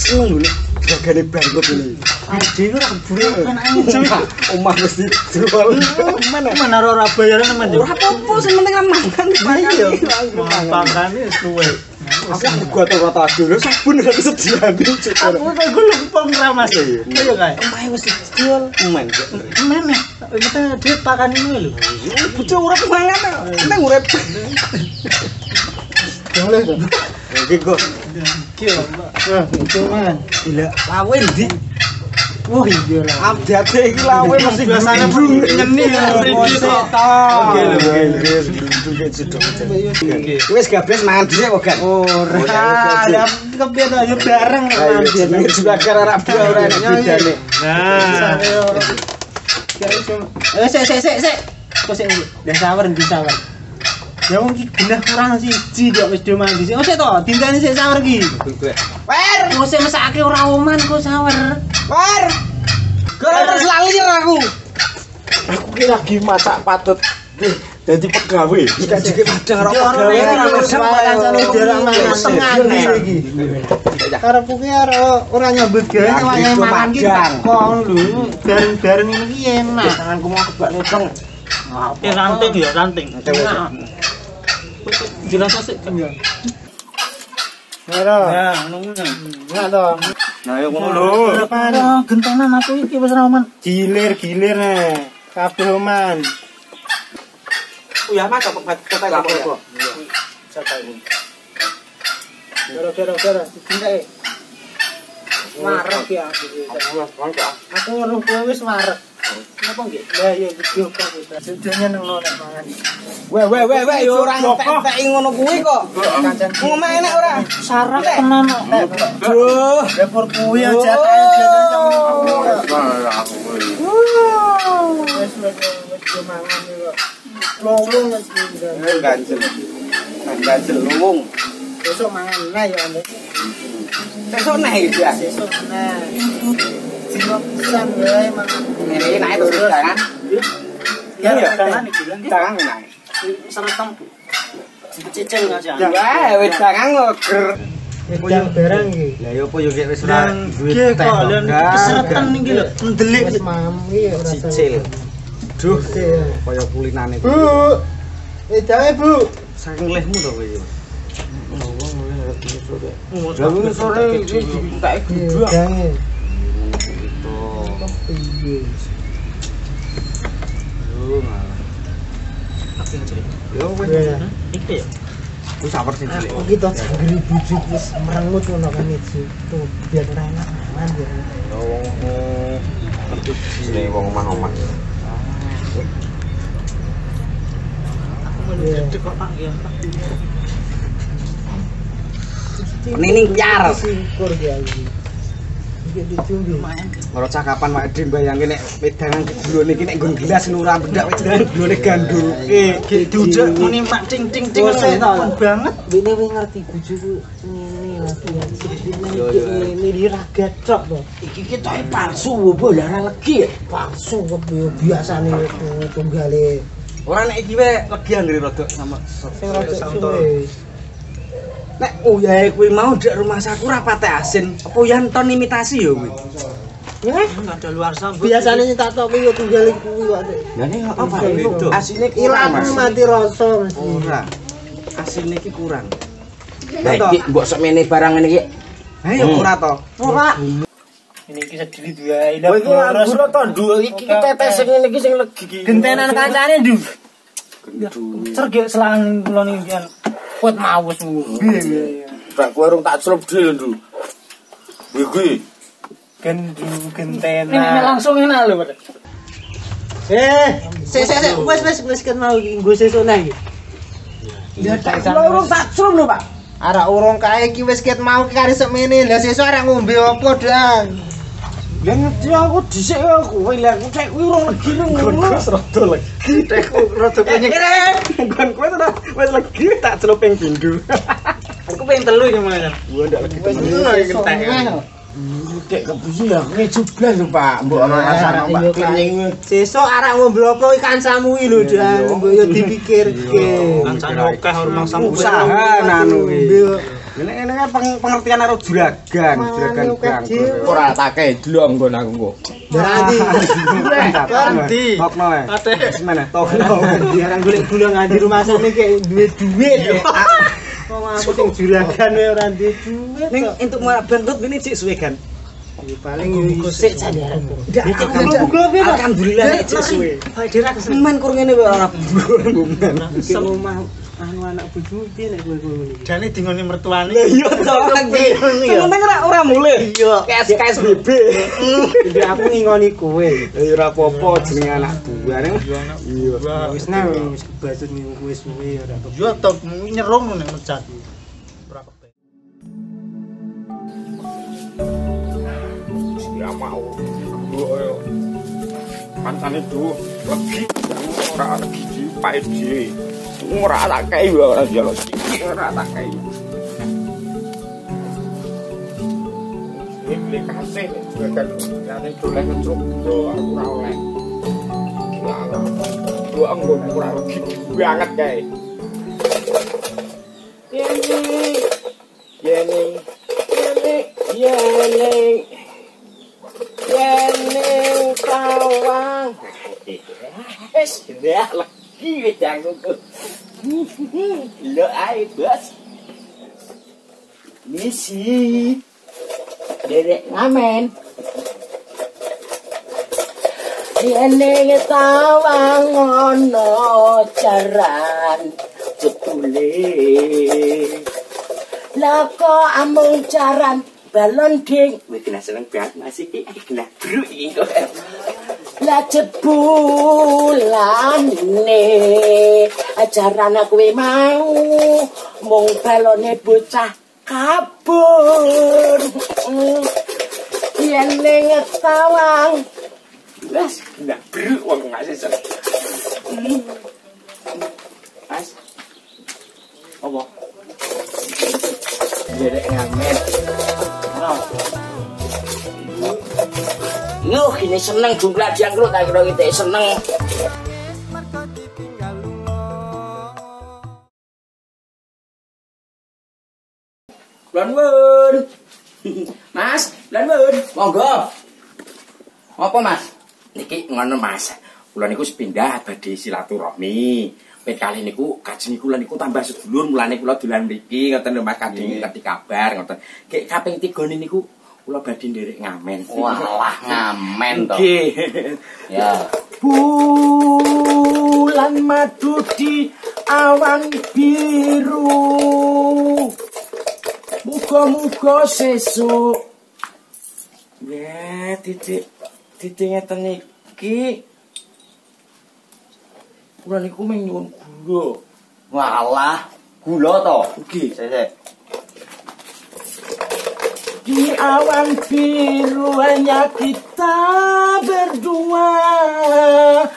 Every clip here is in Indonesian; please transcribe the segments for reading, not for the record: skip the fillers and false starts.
seneng lho nek gagane bangkrut ini. Ade ora keburu kan anjing. Omah mesti jual. Mana ora bayaran men yo. Ora apa-apa sing penting kan mangan. Iya. Pangane suwe. Aku gua tau kata dulu sabun gak kesediaan cukur. Aku kok lumpung ra Mas. Ayo kae. Omahe wis dijual. Men. Men ya. Kita duit pakan ini lho. Bocah urip mangan. Nang urip. Boleh to. Iki kok. Iki lho, Mbak. Wah, itu man. Gila, lawe ndi? Wah, iya lah. Update iki lawe mesti biasane nyeni mriki to. Oke lho, wis gabres mangan dhisik kok gak. Ora. Ya kepiye to yo bareng mangan. Juga karo ora ora bedane. Nah. Sik. Kok sik ndak sawer ndi sawer. Ya wong iki genah kurang siji kok wis do mandi. Oh sik to, dinteni sik sawer iki. Wer, kok sik mesake ora oman kok sawer. Wer. Gara terus lali aku. Aku ki lagi masak patut dadi pegawe. Dikajike padang karo pegawe kancane derek mangan tengah iki. Karepku ki ora nyambut gawe wayahe mangan ki kon lho. Bareng-bareng ini ki enak. Tanganku mau kebak nedeng. Ranting ya, ranting. Jelas sik kan ya. Ya, ngono. Enggak to. Nah, yo ngono lho. Oh, gentenan aku iki wis ora oman. Gilir-gilir kabeh oman. Ya Mas, kata apa ya? Gara-gara dintek. Marek ya aku. Aku weruh kowe wis marek. Napa nggih? Lah ya video kok. Sedene nang nek mangan. Weh yo ora entek ngono kuwi kok. Ngomong enak ora? Sarap tenan kok. Duh, dapur kuwi aja tak wis mangan kok. Lowong iki. Ganjel luwung. Besok mangan nah ya Ande. Sesuk nek iki ya. Besok nah. Siwak pisan wae mangan. Ini naik terus jangan. Ya jangan iki. Jangan naik. Seretem. Cicil aja. Wah, wis jangan ngoger. Wedang barang iki. Lah yo apa yo wis ora duwe teh. Keseretan iki lho, ndelik wis mami ora cicil. Duh, kaya kulinane. Bu. Wedange, Bu. Saking lehmu to kowe iki. Lah sore iki dintake guduk. Wedange. Piye? Yo malah. Yo wis. Iki ya. Wis sawer sing cilik. Iki to jenggeri bujuk wis merengut ngono kan iki. Tuh biar ora enak mangan ya. Yo wong ngerti sine wong omah-omah. Aku menjadi kok Pak ya. Nining piar. Syukur ya iki. Iki dicumbi. Ora cakapan wae dhewe bayangke nek wedangan gedulone iki nek nggon gelas ora bedak wedangan gedulone gandulke. Duduk muni mak cing banget. Bene wis ngerti bojoku ngene lagi. Ini dia gatrok to. Iki ketoke palsu opo lah ora legi. Palsu kok biasane tunggale. Ora nek iki wae legi anggere rada sama Sing rada suwe. nek uyahe kuwi mau ndak rumah saku ora pate asin. Apa uyan ton imitasi ya kuwi? Ya, Ada luar sana. biasane tak tok kuwi yo tunggale kuwi kok. Lah nek apa itu? Asine Ilang kurang. mati rasa mesti. Ora. Asine iki kurang. Lah iki mbok semene barang ngene iki. Ha ya ora to. Ora. Ini kisah diri dua. Kowe iki nganggur to ndu iki tetes sing ngene iki sing legi iki. Gentenan kancane ndu. Cergek selang kula niki kan. Kuat mawus ngono. Bak kowe urung tak celup dhewe ndu. Iki Gendu gentenan. Ini langsung enak lho, Pak. Sik wis kan mau nggo sesuk nang iki. Ya tak Urung tak celup lho, Pak. Arek urung kae iki wis ket mau kari semene. Lah sesuk arek ngombe apa, Dang? Lah ngerti aku dhisik aku kowe lah aku cek kuwi urung legi ngono. Wis rada legi tekku rada pengen. Nggon kowe to wis legi tak celup ping pindho. Aku pengen telu iki malah. Gua ndak legi Wis temen. ngentek. Dek kepusi ya ngejublas lho Pak. Mbok ana rasane Pak klinik. Sesuk arek ngombe apa ikan samu iki lho, Dang. Mbok yo dipikirke. Kancane akeh rumah sampe. Usaha anu iki. Ini kan pengertian karo juragan gang. Ora tak kei dlong nggon aku kok. Berarti Ganti. Tokno ae. Semene tokno. biaran golek gula nganti rumah sakne kayak duit. Kok aku sing juragan wae ora duwe duit. Ning entuk bangkrut ini cik suwe kan. Paling sik jan ya. Alhamdulillah nek cik suwe. Bae dhewe kesemen kur ngene wae ora bumen. Semua anu anak bojomu piye nek kowe ngono iki? Jane dingone mertuane. Iya to. Sing penting ora mulih. Iya. KSBB. Jadi aku ngingoni kowe. Ya ora apa-apa jenenge anak buane. Iya. Wis nek wis kebacut kowe suwe ora apa. Yo to nyerung ning mecat. Ora kepe. Ya mau. Kancane du legi ora legi pae dhewe. Ora tak kei ora jalo. Ora tak kei. Iki kasih kan jane doleh ngecuk aku ora oleh. Dua anggon ora legi banget kae. Yene kawang. Ya lagi jangku. Lo ai bos. Misi. Dedek ngamen. Yene kawang ono jaran jebule. Lah kok amung jaran balon ding. Wis kena seneng banget Mas iki. Kena bro iki kok. Lah jebulane ajaran aku mau mung balone bocah kabur. Yen ning tawang wis ndak bro wong ngasih seneng. Mas. Apa? Dedek ngamen. Yo, kini seneng jumlah jangkrut, tak kira kita seneng. Lanwun, Mas, Lanwun, monggo. Apa Mas? Niki ngono Mas. Kula niku sepindah badhe silaturahmi. Pet kali niku kajeng kula niku tambah sedulur, mulane kula dolan mriki ngoten lho Mas kadang ngerti kabar ngoten. Kek kaping 3 niku kula badhe nderek ngamen. Walah ngamen to. Nggih. Ya. Bulan madu di awan biru. Muga-muga sesuk. Ya, titik ngeten iki. Kula niku mung nyuwun gula. Walah, gula to. Nggih. Sik. Di awan biru hanya kita berdua.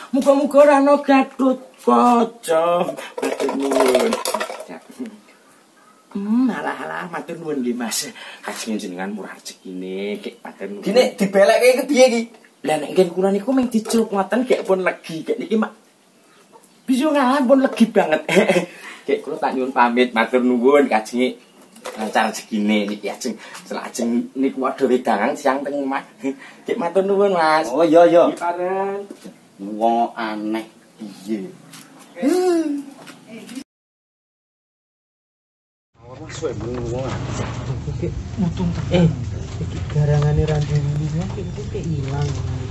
Muka-muka rano gatut pocong. Matur nuwun. Alah matur nuwun nggih Mas. Kajeng jenengan murah rezekine kek matur nuwun. Gini dibelekke kepiye iki? Lah nek ngen kula niku mung diceluk ngoten kek pun legi kek niki mak. Bisa ngalah pun legi banget. Kek kula tak nyuwun pamit matur nuwun kajenge lancar rezekine niki ajeng selajeng niku ada wedangan siang teng omah. Kek matur nuwun Mas. Oh iya. Paran. Wong aneh piye. Suwe menung Mutung iki garangane Randu Wili iki ilang.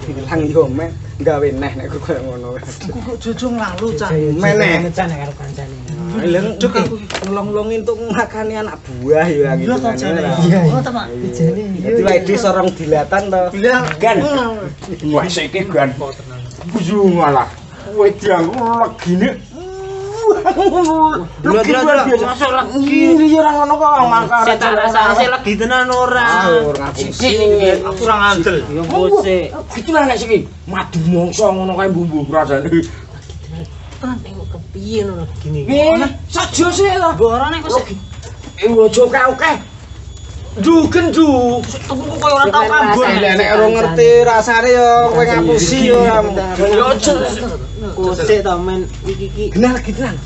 ilang yo men gawe neh nek koyo ngono. Kok jujung lalu cah. Meneh. Ngecan karo kancane. Lha cuk aku ngelong-ngelongi untuk makani anak buah ya gitu. Iya. Oh, teman. Bijane. Dadi wae di sorong dilatan to. Gan. Wah saiki gan. Buju malah. Kowe dianggo legine. Lagi masuk lagi. Iya ora ngono kok makare. Setan rasane lagi tenan ora. Aku ora ngandel. Yo bose. Iki lha nek iki madu mongso ngono kae bumbu rasane. Kan tengok kepiye ngono gini. Sajo sik to. Borone kok sik. Ojo kae. Jugen ju. Tuku koyo ora tau kambon. Nek ora ngerti rasane yo kowe ngapusi yo. Yo Kosek to men iki genah lagi tenan.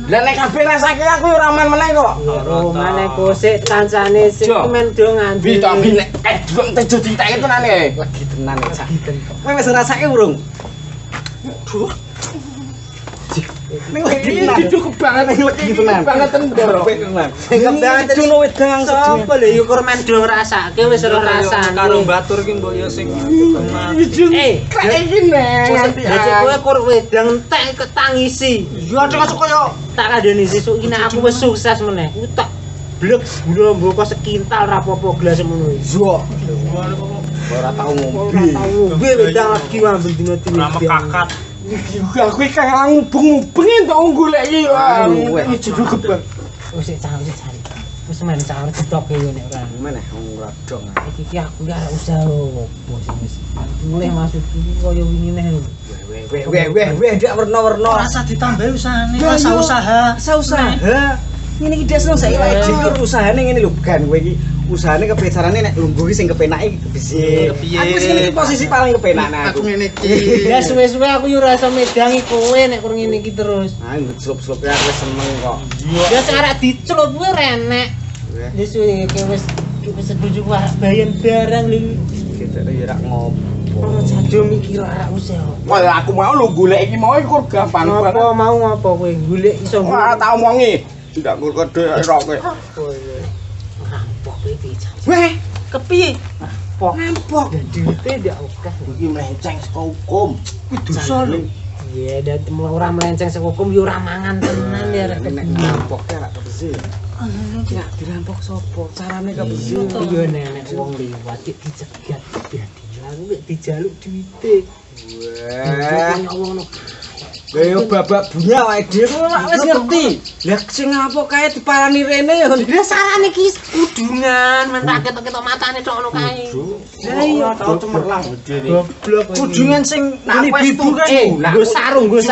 Lah nek kabeh rasake aku yo ora men meneh kok. Romane kosek kancane sing men do ngambil. Vitamin nek juga tejo ditake tenane. Lagi tenan sak. Kowe wis rasake urung? Duh. Ning lagi cukup banget ning lagi tenan. Banget tenan. Sing kebanget cuno wedang Sopo lho yo kurmen do ngrasake wis ora rasane. karo batur ki mbok yo sing kayak iki nek. Dadi kowe kur wedang entek ketangisi. Yo cocok koyo Tak kadeni sesuk iki nek aku wis sukses meneh. Ku tak blek gula mboko sekintal rapopo gelas ngono iki. yo. Ora tau ngombe. Ora tau ngombe wedang lagi ambil dino dino. Ora mekakat. Aku iki kaya ngubung-ngubung entuk golek iki. Iki jujur kebang. Wis cari. Wis men cari cetok iki nek ora. Meneh ora dong. Iki aku gak usah opo sing wis. Mulih masuk iki koyo wingi neh. Weh, ndak werna-werna. Rasa ditambahi usahane, Ya, rasa yo. usaha. Usaha. Ngene iki desno saiki lek jujur usahane ngene lho, gan kowe iki usahane kepecarane nek lungguh iki sing kepenake piye. Aku sing iki posisi paling kepenak nek aku. ngene iki. Ya suwe-suwe aku yo rasa medangi kowe nek kurang ngene iki terus. Ah, ngecelup-celup ya aku seneng kok. Ya cara dicelup kuwi renek. Ya suwe wis setuju arek bayan barang lho. Kita ya rak ngopo. Ora jado mikir arek usah. Wah, aku mau lho golek iki mau iku gampang banget. Apa mau apa kowe golek iso Ora tau omongi. Tidak ngul kode ora kowe. rampok kowe iki. Weh, Kepiye? rampok. Duite ndak akeh. Iki melenceng saka hukum. Dosa lho. Iya, dan ora melenceng saka hukum yo ora mangan tenan ya arek. Nek rampok ora kebesi. Nek dirampok sapa? Carane kebesi. Iya nek wong liwat dicegat diadilan nek dijaluk duite. Wah. Lah yo babak bunga wae dhewe ora wis ngerti. Lah sing apa kae diparani rene yo. Lah sarane iki kudungan, men tak ketok-ketok matane tok ngono kae. Lah iya tau cemerlang. Goblok Kudungan sing ini bibu kan. Nggo sarung. Weh,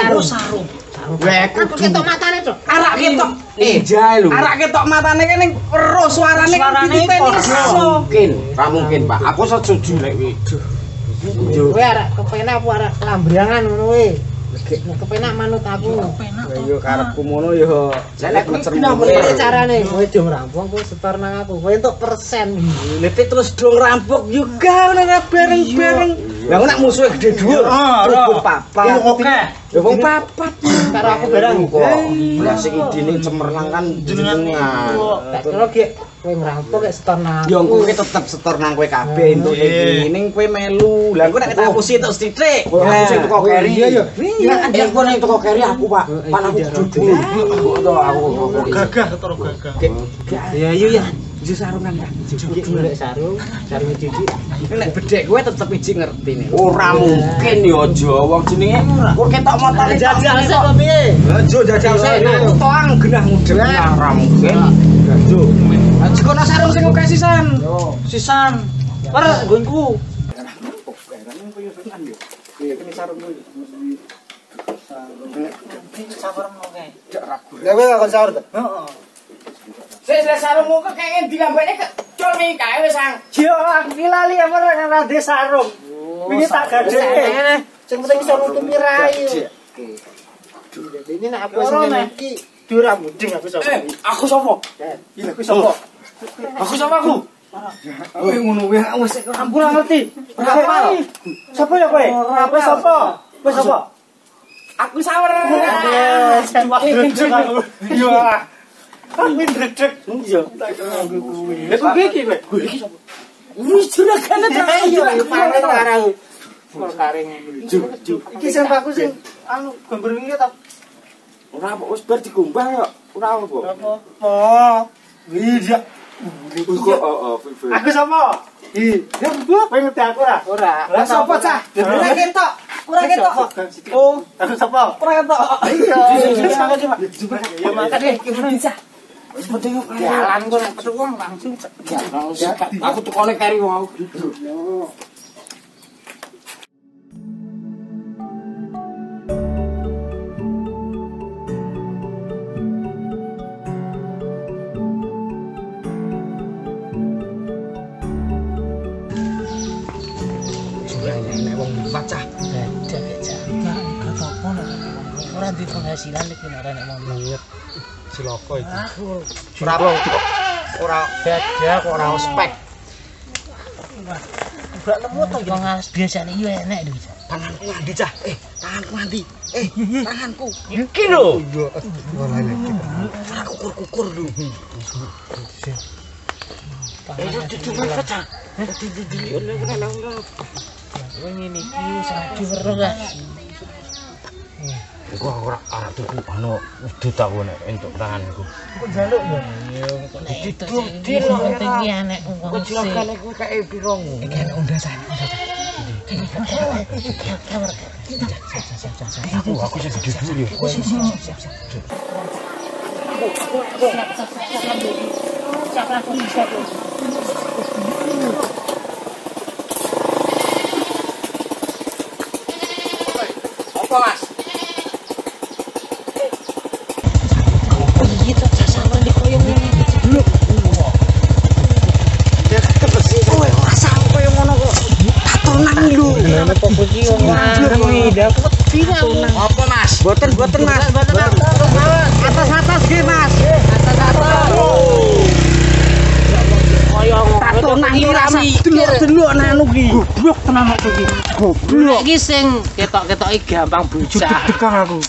Aku ketok matane tok. arak ketok. Jae lho. Arak ketok matane kene ero suarane Ora mungkin, Pak. Aku setuju lek kuwi. Kowe arek kepenak apa arek lambrangan ngono kowe? Nek kepenak manut aku. Yo karepku ngono yo. Nek Piye carane? Kowe do ngrampok kowe setor nang aku. Kowe entuk persen. Lete terus dong rampok juga ora bareng-bareng. Lah nek musuhe gede dhuwur. Wong papat. Oke. Ya wong papat. Karo aku bareng kok. Lah sing idine cemerlang kan jenengan. Tak kira ge kowe ngrampok gek setor nang Yo aku. kowe tetep setor nang kowe kabeh entuk iki. Ning kowe melu. Lah kowe nek ngapusi tok sithik. Aku sing teko keri. Iya yo. Ya kowe nek teko keri aku, Pak. Pan aku duduk. Aku Gagah ketara gagah. Ya yo ya. Jus sarungan ya. Golek sarung cuci. Nek bedhek kowe tetep iji ngerti nih. Ora mungkin yo aja wong jenenge kok ketok motone Jajal sik kok piye? Aja jajal sik. Aku toang genah mudeng ora mungkin. Aja. Jikono sarung sing oke sisan. Sisan. Per nggonku. Lah kowe kon sahur to? Heeh. Wis sarungmu kok kaya dilambene kecul iki kae wis sang. Yo aku ki lali ora ndek sarung. Wingi tak gadeke. Sing penting iso nutupi rai. Ini nek aku sing iki dura mudeng aku sapa. Aku sapa? Iya aku sapa? Aku sapa aku? Kowe ngono wae wis ampun ngerti. Apa? Sapa ya kowe? Apa sapa? Kowe sapa? Aku sawer. Yo. Aku ndredeg. Iya. Lah kok iki kowe? Kowe iki sapa? Wis juragan ta. Yo paling larang. Iki sing aku sing anu gambar wingi ta. Ora apa wis bar dikumbah ya. Ora apa. Oh. Iya. Aku sapa? Kowe ngerti aku ora? ora. Lah sapa cah? Ora ketok. Ora ketok. Oh, aku sapa? Ora ketok. Iya. Ya makane iki bisa. Wis penting jalan kok nek ketemu wong langsung Aku tukone keri wong. nek wong liwat cah. Dadak cah. Kata apa nek ora di penghasilan iki nek nek ngomong. Cilaka iki. Ora dadak ora ospek. Gak nemu to wong biasane yo enek lho. Tanganku ngendi cah? Tanganku ngendi? Tanganku. Iki lho. Aku kukur-kukur lho. Cucu cah. Wong ngene iki sak diweruh lah. Kok ora tuku ana wedhus ta nek entuk tanganku. Kok njaluk ya? Didil penting iki enek wong sing. Kecilakane kuwi kae piro ngono? Iki enek undasan. Aku sing gede dulu ya. Apa Mas? Iki tak sasaran di koyo ngene. Kowe ora sampe ngono kok. Tatonan lho. Nek kok iki wong lanang dapat pirang. Apa Mas? Boten Mas. Atas nggih Mas. Atas. Koyo tatonan iki rasa delok anu ki. Goblok tenan kok iki. Goblok. Iki sing ketok-ketoke gampang bocah. Dekang aku.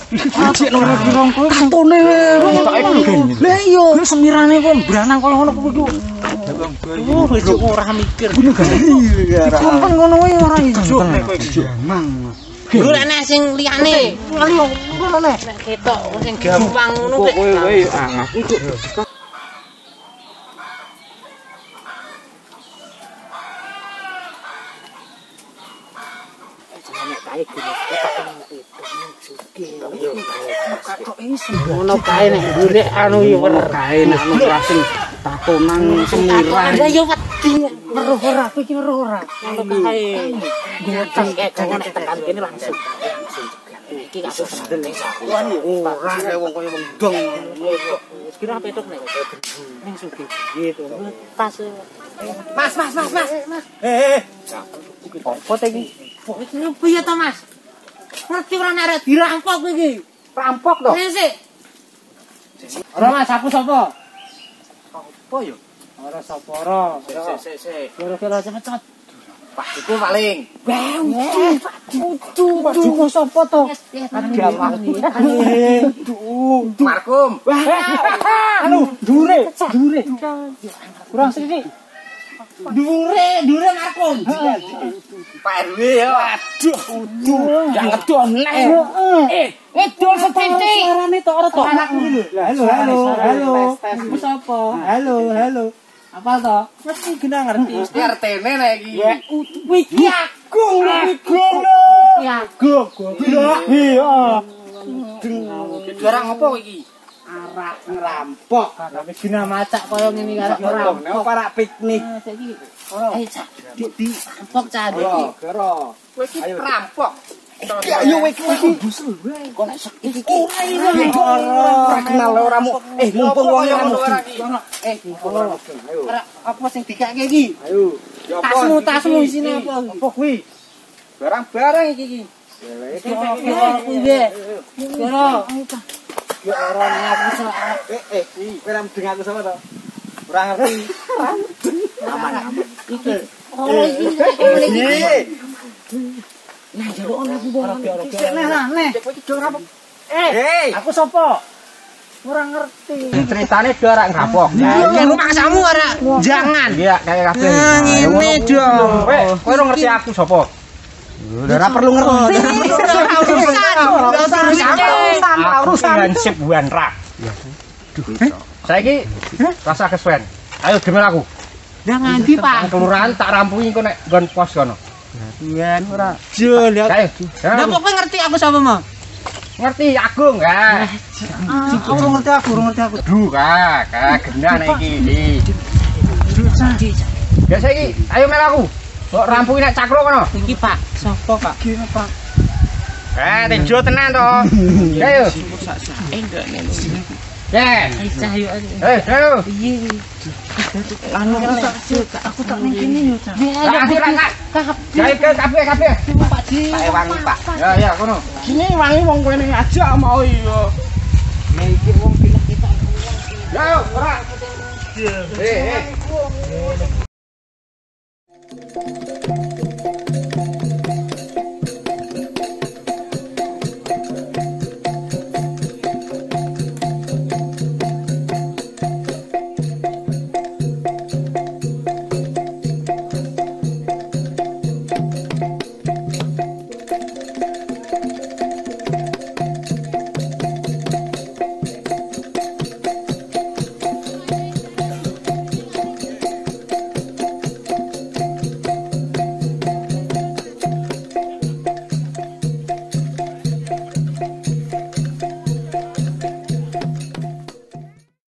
Cek nang pirangku tatone ketoke geni. Lah iya, semirane kok mbranang kaya ngono kuwi. Wis ora mikir. Kompeng ngono wae ora iso nek kowe iki. Lho nek sing liyane. Ngono nek ketok sing gampang ngono kok kowe wae angah iku. Ngono kae nek golek anu yo kae nek anu rasing tatonan semirah. Lah yo wedi weruh ora, kowe iki weruh ora. Ngono kae. Goteng ngono nek tekan kene langsung. Iki gak sedel ning saku. Ora nek wong kaya mendong. Kira petuk nek ning sugih gitu. Pas. Mas. Apa ta iki? Iki piye to, Mas? Ngerti ora nek arek dirampok iki? Rampok to. Sik. Ora Mas, aku sapa? Apa yo? Ora sapa ora. Sik. Kira-kira cepet-cepet. Pak itu paling. Cucu sapa to? Markum. Anu, dure. Kurang sithik. Dure Markum. Pak RW ya. Aduh. Gak ngedon neh. Edol sethithik. Suarane tok ora tok. Anakku lho. Halo. Iku sapa? Halo. Apa to? Mesti kena ngerti. Mesti RT-ne nek iki. Wiki agung lho. Ya, Goblok. Iya. Barang apa iki? Arak ngerampok. tapi gina macak koyo ngene karo ora. Nek arak piknik. Saiki ayo cak di rampok cak iki. Gero. Kowe iki perampok. Ya yo iki busel wae. Kok nek iki ora kenal ora mumpung wong ora mesti. Ayo. Apa sing dikake iki? Ayo. Tasmu isine apa? Apa kuwi? Barang-barang iki. Kira. Ya ora niat iso. Kowe ora mudeng aku sapa to? Ora ngerti. Aman. Iki. Oh iki. Nah, jero ono aku ora. Nek. Kowe iki ora apa? Aku sapa? Ora ngerti. Ceritane do arek ngrapok. Ya maksamu ora. Jangan. Iya, kayak kabeh. Ngene dong. Kowe ora ngerti aku sapa? Ora perlu ngerti. Urusan hansip wanra. Saiki rasa kesuwen. Ayo demel aku. Lah nganti, Pak? Kelurahan tak rampungi engko nek nggon pos kono. Iya, ora. Jo, lihat. Lah kok kowe ngerti aku sapa, Mang? Ngerti Agung, ha. Aku ngerti aku. Duh, Kak, genah nek iki. Ya saiki, ayo mel aku. Kok rampungi nek cakro kono. Iki, Pak. Sapa, Pak? Gini, Pak. Tejo tenan to. Ayo. Cah yo. Ayo. Iya. Anu aku tak ning kene yo, Cah. Gawe ke kafe. Pak Ji. Pak wangi, Pak. Ya kono. Gini wangi wong kene aja mau yo. Iki wong pindah kita. Ya, ora.